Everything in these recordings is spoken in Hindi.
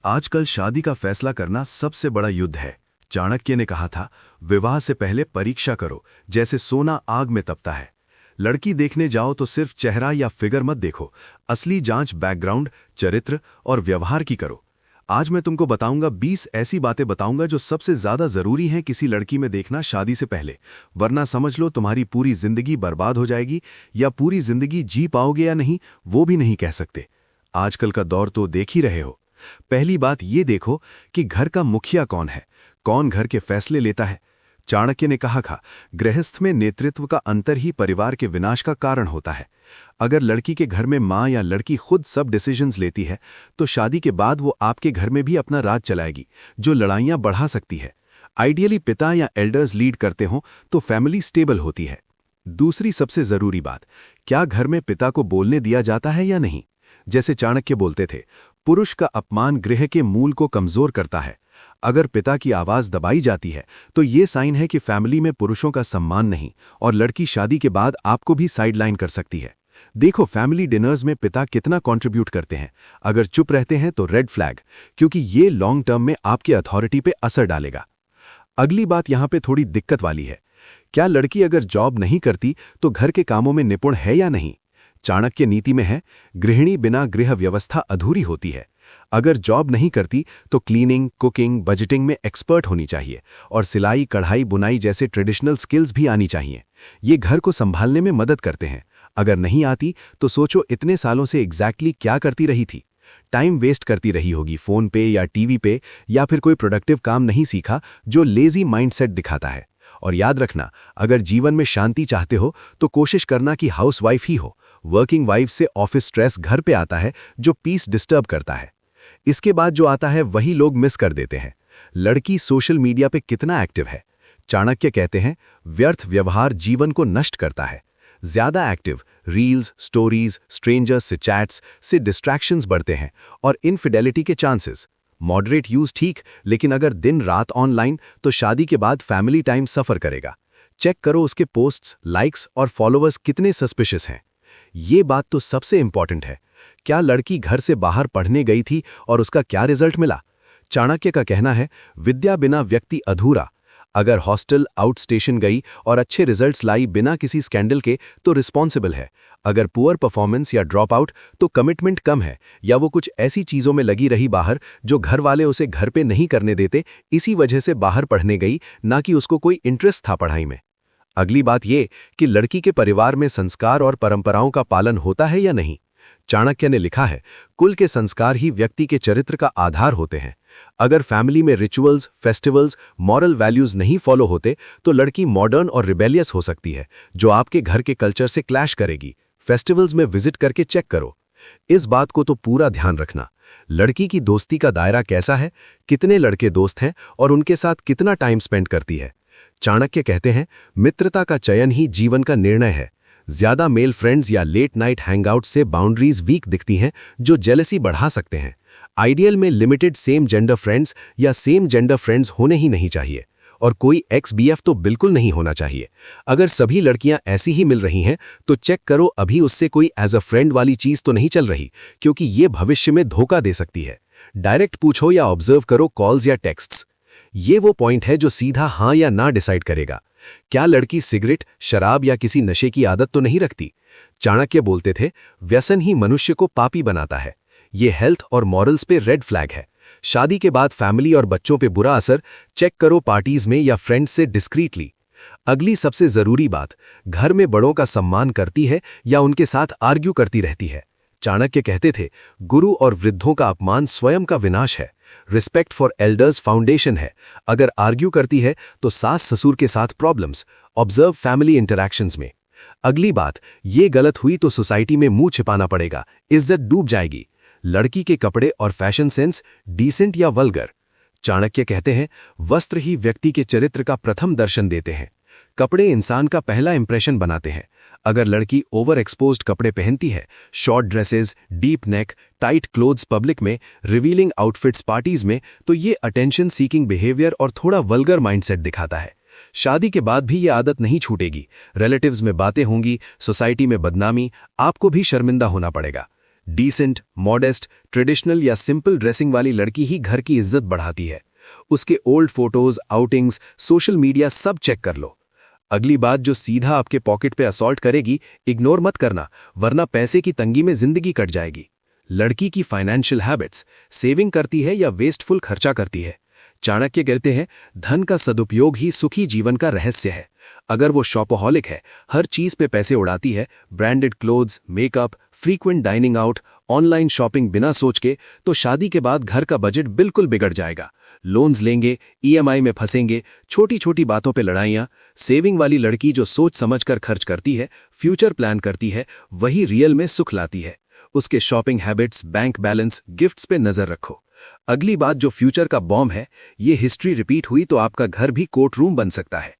आजकल शादी का फैसला करना सबसे बड़ा युद्ध है। चाणक्य ने कहा था, विवाह से पहले परीक्षा करो, जैसे सोना आग में तपता है। लड़की देखने जाओ तो सिर्फ चेहरा या फिगर मत देखो, असली जांच बैकग्राउंड, चरित्र और व्यवहार की करो। आज मैं तुमको बताऊंगा 20 ऐसी बातें बताऊंगा जो सबसे ज्यादा जरूरी हैं किसी लड़की में देखना शादी से पहले, वरना समझ लो तुम्हारी पूरी जिंदगी बर्बाद हो जाएगी। या पूरी जिंदगी जी पाओगे या नहीं वो भी नहीं कह सकते। आजकल का दौर तो देख ही रहे हो। पहली बात ये देखो कि घर का मुखिया कौन है, कौन घर के फैसले लेता है। चाणक्य ने कहा था, गृहस्थ में नेतृत्व का अंतर ही परिवार के विनाश का कारण होता है। अगर लड़की के घर में मां या लड़की खुद सब डिसीजंस लेती है तो शादी के बाद वो आपके घर में भी अपना राज चलाएगी, जो लड़ाइयां बढ़ा सकती है। आइडियली पिता या एल्डर्स लीड करते हों तो फैमिली स्टेबल होती है। दूसरी सबसे जरूरी बात, क्या घर में पिता को बोलने दिया जाता है या नहीं। जैसे चाणक्य बोलते थे, पुरुष का अपमान गृह के मूल को कमजोर करता है। अगर पिता की आवाज दबाई जाती है तो ये साइन है कि फैमिली में पुरुषों का सम्मान नहीं, और लड़की शादी के बाद आपको भी साइडलाइन कर सकती है। देखो फैमिली डिनर्स में पिता कितना कंट्रीब्यूट करते हैं। अगर चुप रहते हैं तो रेड फ्लैग, क्योंकि ये लॉन्ग टर्म में आपकी अथॉरिटी पे असर डालेगा। अगली बात यहां पे थोड़ी दिक्कत वाली है। क्या लड़की अगर जॉब नहीं करती तो घर के कामों में निपुण है या नहीं। चाणक्य नीति में है, गृहिणी बिना गृह व्यवस्था अधूरी होती है। अगर जॉब नहीं करती तो क्लीनिंग, कुकिंग, बजटिंग में एक्सपर्ट होनी चाहिए, और सिलाई, कढ़ाई, बुनाई जैसे ट्रेडिशनल स्किल्स भी आनी चाहिए। ये घर को संभालने में मदद करते हैं। अगर नहीं आती तो सोचो इतने सालों से एग्जैक्टली क्या करती रही थी। टाइम वेस्ट करती रही होगी फोन पे या टीवी पे, या फिर कोई प्रोडक्टिव काम नहीं सीखा जो लेजी माइंडसेट दिखाता है। और याद रखना, अगर जीवन में शांति चाहते हो तो कोशिश करना कि हाउसवाइफ ही हो। वर्किंग वाइफ से ऑफिस स्ट्रेस घर पे आता है जो पीस डिस्टर्ब करता है। इसके बाद जो आता है वही लोग मिस कर देते हैं। लड़की सोशल मीडिया पे कितना एक्टिव है। चाणक्य कहते हैं, व्यर्थ व्यवहार जीवन को नष्ट करता है। ज्यादा एक्टिव रील्स, स्टोरीज, स्ट्रेंजर्स से चैट्स से डिस्ट्रैक्शंस बढ़ते हैं और इनफिडेलिटी के चांसेस। मॉडरेट यूज ठीक, लेकिन अगर दिन रात ऑनलाइन तो शादी के बाद फैमिली टाइम सफर करेगा। चेक करो उसके पोस्ट्स, लाइक्स और फॉलोअर्स कितने सस्पिशियस हैं। ये बात तो सबसे इंपॉर्टेंट है। क्या लड़की घर से बाहर पढ़ने गई थी और उसका क्या रिजल्ट मिला। चाणक्य का कहना है, विद्या बिना व्यक्ति अधूरा। अगर हॉस्टल, आउट स्टेशन गई और अच्छे रिजल्ट्स लाई बिना किसी स्कैंडल के तो रिस्पॉन्सिबल है। अगर पुअर परफॉर्मेंस या ड्रॉप आउट तो कमिटमेंट कम है, या वो कुछ ऐसी चीजों में लगी रही बाहर जो घर वाले उसे घर पे नहीं करने देते, इसी वजह से बाहर पढ़ने गई, ना कि उसको कोई इंटरेस्ट था पढ़ाई में। अगली बात ये कि लड़की के परिवार में संस्कार और परंपराओं का पालन होता है या नहीं। चाणक्य ने लिखा है, कुल के संस्कार ही व्यक्ति के चरित्र का आधार होते हैं। अगर फैमिली में रिचुअल्स, फेस्टिवल्स, मॉरल वैल्यूज नहीं फॉलो होते तो लड़की मॉडर्न और रिबेलियस हो सकती है, जो आपके घर के कल्चर से क्लैश करेगी। फेस्टिवल्स में विजिट करके चेक करो। इस बात को तो पूरा ध्यान रखना। लड़की की दोस्ती का दायरा कैसा है, कितने लड़के दोस्त हैं और उनके साथ कितना टाइम स्पेंड करती है। चाणक्य कहते हैं, मित्रता का चयन ही जीवन का निर्णय है। ज्यादा मेल फ्रेंड्स या लेट नाइट हैंगआउट से बाउंड्रीज वीक दिखती हैं, जो जेलसी बढ़ा सकते हैं। आइडियल में लिमिटेड सेम जेंडर फ्रेंड्स या सेम जेंडर फ्रेंड्स होने ही नहीं चाहिए, और कोई एक्स बीएफ तो बिल्कुल नहीं होना चाहिए। अगर सभी लड़कियां ऐसी ही मिल रही हैं तो चेक करो अभी उससे कोई एज अ फ्रेंड वाली चीज तो नहीं चल रही, क्योंकि ये भविष्य में धोखा दे सकती है। डायरेक्ट पूछो या ऑब्जर्व करो कॉल्स या टेक्स्ट्स। ये वो पॉइंट है जो सीधा हाँ या ना डिसाइड करेगा। क्या लड़की सिगरेट, शराब या किसी नशे की आदत तो नहीं रखती। चाणक्य बोलते थे, व्यसन ही मनुष्य को पापी बनाता है। ये हेल्थ और मॉरल्स पे रेड फ्लैग है। शादी के बाद फैमिली और बच्चों पे बुरा असर, चेक करो पार्टीज में या फ्रेंड्स से डिस्क्रीटली। अगली सबसे जरूरी बात, घर में बड़ों का सम्मान करती है या उनके साथ आर्ग्यू करती रहती है। चाणक्य कहते थे, गुरु और वृद्धों का अपमान स्वयं का विनाश है। रिस्पेक्ट फॉर एल्डर्स फाउंडेशन है। अगर आर्ग्यू करती है तो सास ससुर के साथ प्रॉब्लम्स। ऑब्जर्व फैमिली इंटरैक्शंस में। अगली बात, ये गलत हुई तो सोसाइटी में मुंह छिपाना पड़ेगा, इज्जत डूब जाएगी। लड़की के कपड़े और फैशन सेंस डिसेंट या वल्गर। चाणक्य कहते हैं, वस्त्र ही व्यक्ति के चरित्र का प्रथम दर्शन देते हैं। कपड़े इंसान का पहला इंप्रेशन बनाते हैं। अगर लड़की ओवर एक्सपोज्ड कपड़े पहनती है, short dresses, deep neck, tight clothes public में, रिवीलिंग आउटफिट्स पार्टीज में, तो ये अटेंशन सीकिंग बिहेवियर और थोड़ा वल्गर माइंडसेट दिखाता है। शादी के बाद भी ये आदत नहीं छूटेगी। रिलेटिव्स में बातें होंगी, सोसाइटी में बदनामी, आपको भी शर्मिंदा होना पड़ेगा। डिसेंट, मॉडेस्ट, ट्रेडिशनल या सिंपल ड्रेसिंग वाली लड़की ही घर की इज्जत बढ़ाती है। उसके old photos, outings, social media सब चेक कर लो। अगली बात जो सीधा आपके पॉकेट पे असॉल्ट करेगी, इग्नोर मत करना, वरना पैसे की तंगी में जिंदगी कट जाएगी। लड़की की फाइनेंशियल हैबिट्स, सेविंग करती है या वेस्टफुल खर्चा करती है। चाणक्य कहते हैं, धन का सदुपयोग ही सुखी जीवन का रहस्य है। अगर वो शॉपोहॉलिक है, हर चीज पे पैसे उड़ाती है, branded clothes, makeup, frequent dining out, online shopping बिना सोच के, तो शादी के बाद घर का बजट बिल्कुल बिगड़ जाएगा। लोन्स लेंगे, ईएमआई में फंसेंगे, छोटी छोटी बातों पे लड़ाइयां। सेविंग वाली लड़की जो सोच समझकर खर्च करती है, फ्यूचर प्लान करती है, वही रियल में सुख लाती है। उसके shopping habits, bank balance, gifts पे नजर रखो। अगली बात जो फ्यूचर का बॉम्ब है, ये हिस्ट्री रिपीट हुई तो आपका घर भी कोर्ट रूम बन सकता है।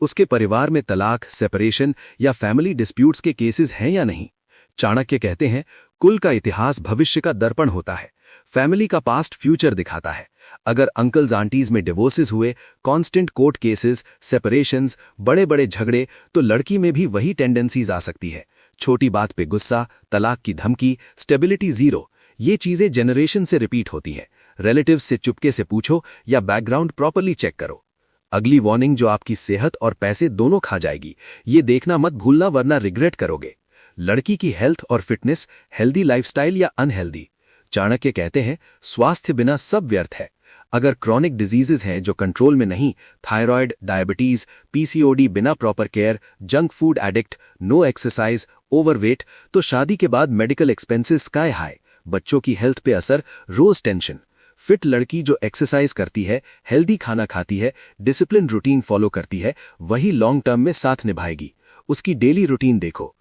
उसके परिवार में तलाक, सेपरेशन या फैमिली डिस्प्यूट्स के केसेस हैं या नहीं। चाणक्य कहते हैं, कुल का इतिहास भविष्य का दर्पण होता है। फैमिली का पास्ट फ्यूचर दिखाता है। अगर अंकल्स आंटीज में डिवोर्सेस हुए, कांस्टेंट कोर्ट केसेस, सेपरेशंस, बड़े बड़े झगड़े, तो लड़की में भी वही टेंडेंसीज आ सकती है। छोटी बात पे गुस्सा, तलाक की धमकी, स्टेबिलिटी जीरो, ये चीजें जनरेशन से रिपीट होती हैं। रिलेटिव्स से चुपके से पूछो या बैकग्राउंड प्रॉपर्ली चेक करो। अगली वार्निंग जो आपकी सेहत और पैसे दोनों खा जाएगी, ये देखना मत भूलना, वरना रिग्रेट करोगे। लड़की की हेल्थ और फिटनेस, हेल्दी लाइफस्टाइल या अनहेल्दी। चाणक्य कहते हैं, स्वास्थ्य बिना सब व्यर्थ है। अगर क्रॉनिक डिजीजेज हैं जो कंट्रोल में नहीं, थायराइड, डायबिटीज, पीसीओडी बिना proper care, junk food addict, no exercise, overweight, तो शादी के बाद मेडिकल एक्सपेंसेस स्काई हाई। बच्चों की हेल्थ पे असर, रोज टेंशन। फिट लड़की जो एक्सरसाइज करती है, हेल्दी खाना खाती है, डिसिप्लिन रूटीन फॉलो करती है, वही लॉन्ग टर्म में साथ निभाएगी। उसकी डेली रूटीन देखो।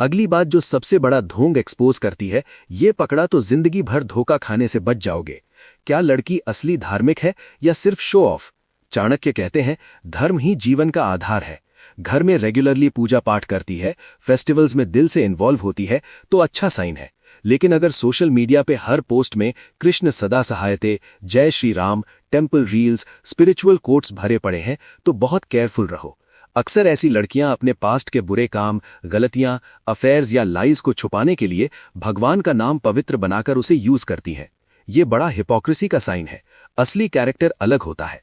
अगली बात जो सबसे बड़ा ढोंग एक्सपोज करती है, ये पकड़ा तो जिंदगी भर धोखा खाने से बच जाओगे। क्या लड़की असली धार्मिक है या सिर्फ शो ऑफ? चाणक्य कहते हैं, धर्म ही जीवन का आधार है। घर में रेगुलरली पूजा पाठ करती है, फेस्टिवल्स में दिल से इन्वॉल्व होती है, तो अच्छा साइन है। लेकिन अगर सोशल मीडिया पे हर पोस्ट में कृष्ण सदा सहायते, जय Shri Ram, temple reels, spiritual quotes भरे पड़े हैं, तो बहुत केयरफुल रहो। अक्सर ऐसी लड़कियां अपने पास्ट के बुरे काम, गलतियां, अफेयर्स या लाइज को छुपाने के लिए भगवान का नाम पवित्र बनाकर उसे यूज करती हैं। ये बड़ा हिपोक्रेसी का साइन है। असली कैरेक्टर अलग होता है।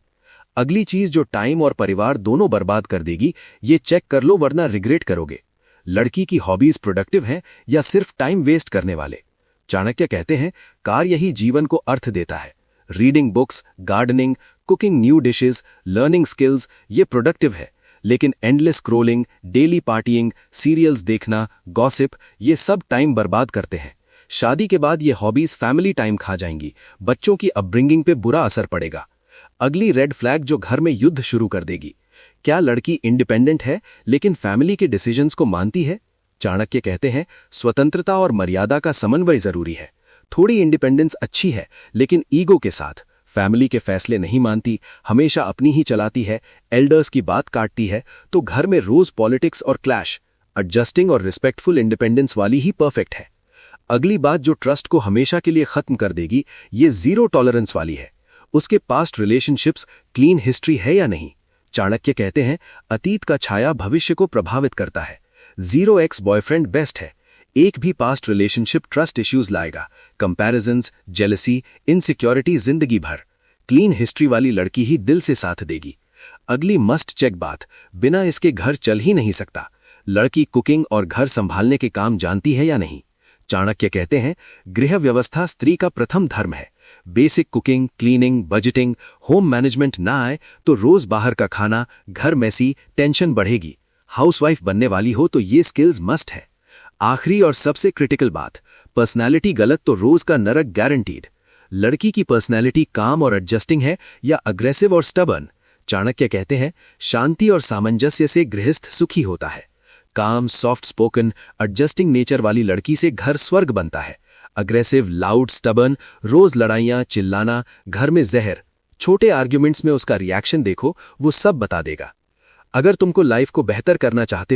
अगली चीज जो टाइम और परिवार दोनों बर्बाद कर देगी, ये चेक कर लो, वरना रिग्रेट करोगे। लड़की की हॉबीज प्रोडक्टिव हैं या सिर्फ टाइम वेस्ट करने वाले? चाणक्य कहते हैं, कार्य ही जीवन को अर्थ देता है। Reading books, gardening, cooking new dishes, learning skills, ये प्रोडक्टिव है। लेकिन endless scrolling, daily partying, serials देखना, गॉसिप, ये सब टाइम बर्बाद करते हैं। शादी के बाद ये हॉबीज फैमिली टाइम खा जाएंगी, बच्चों की अपब्रिंगिंग पे बुरा असर पड़ेगा। अगली रेड फ्लैग जो घर में युद्ध शुरू कर देगी। क्या लड़की इंडिपेंडेंट है लेकिन फैमिली के डिसीजंस को मानती है? चाणक्य कहते हैं, स्वतंत्रता और मर्यादा का समन्वय जरूरी है। थोड़ी इंडिपेंडेंस अच्छी है, लेकिन ईगो के साथ। फैमिली के फैसले नहीं मानती, हमेशा अपनी ही चलाती है, एल्डर्स की बात काटती है, तो घर में रोज पॉलिटिक्स और क्लैश। एडजस्टिंग और रिस्पेक्टफुल इंडिपेंडेंस वाली ही परफेक्ट है। अगली बात जो ट्रस्ट को हमेशा के लिए खत्म कर देगी, ये जीरो टॉलरेंस वाली है। उसके पास्ट रिलेशनशिप्स क्लीन हिस्ट्री है या नहीं? चाणक्य कहते हैं, अतीत का छाया भविष्य को प्रभावित करता है। 0x बॉयफ्रेंड बेस्ट है। एक भी पास्ट रिलेशनशिप ट्रस्ट इश्यूज लाएगा, कंपैरिजंस, जेलसी, इनसिक्योरिटी जिंदगी भर। क्लीन हिस्ट्री वाली लड़की ही दिल से साथ देगी। अगली मस्ट चेक बात, बिना इसके घर चल ही नहीं सकता। लड़की कुकिंग और घर संभालने के काम जानती है या नहीं? चाणक्य कहते हैं, गृह व्यवस्था स्त्री का प्रथम धर्म है। Basic cooking, cleaning, budgeting, home management ना आए तो रोज बाहर का खाना, घर मैसी, टेंशन बढ़ेगी। हाउसवाइफ बनने वाली हो तो ये स्किल्स मस्ट है। आखिरी और सबसे क्रिटिकल बात, पर्सनालिटी गलत तो रोज का नरक गारंटीड। लड़की की पर्सनालिटी काम और एडजस्टिंग है या अग्रेसिव और स्टबर्न? चाणक्य कहते हैं, शांति और सामंजस्य से गृहस्थ सुखी होता है। काम, सॉफ्ट स्पोकन, एडजस्टिंग नेचर वाली लड़की से घर स्वर्ग बनता है। अग्रेसिव, लाउड, स्टबर्न, रोज लड़ाइयां, चिल्लाना, घर में जहर। छोटे आर्ग्यूमेंट्स में उसका रिएक्शन देखो, वो सब बता देगा। अगर तुमको लाइफ को बेहतर करना चाहते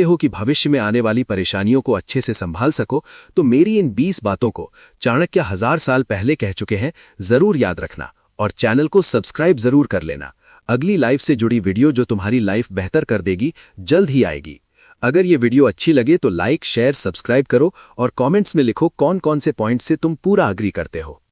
हो कि भविष्य में आने वाली परेशानियों को अच्छे से संभाल सको, तो मेरी इन 20 बातों को चाणक्य 1000 साल पहले कह चुके हैं, जरूर याद रखना और चैनल को सब्सक्राइब जरूर कर लेना। अगली लाइफ से जुड़ी वीडियो जो तुम्हारी लाइफ बेहतर कर देगी, जल्द ही आएगी। अगर ये वीडियो अच्छी लगे तो लाइक शेयर सब्सक्राइब करो और कमेंट्स में लिखो कौन कौन से पॉइंट से तुम पूरा अग्री करते हो।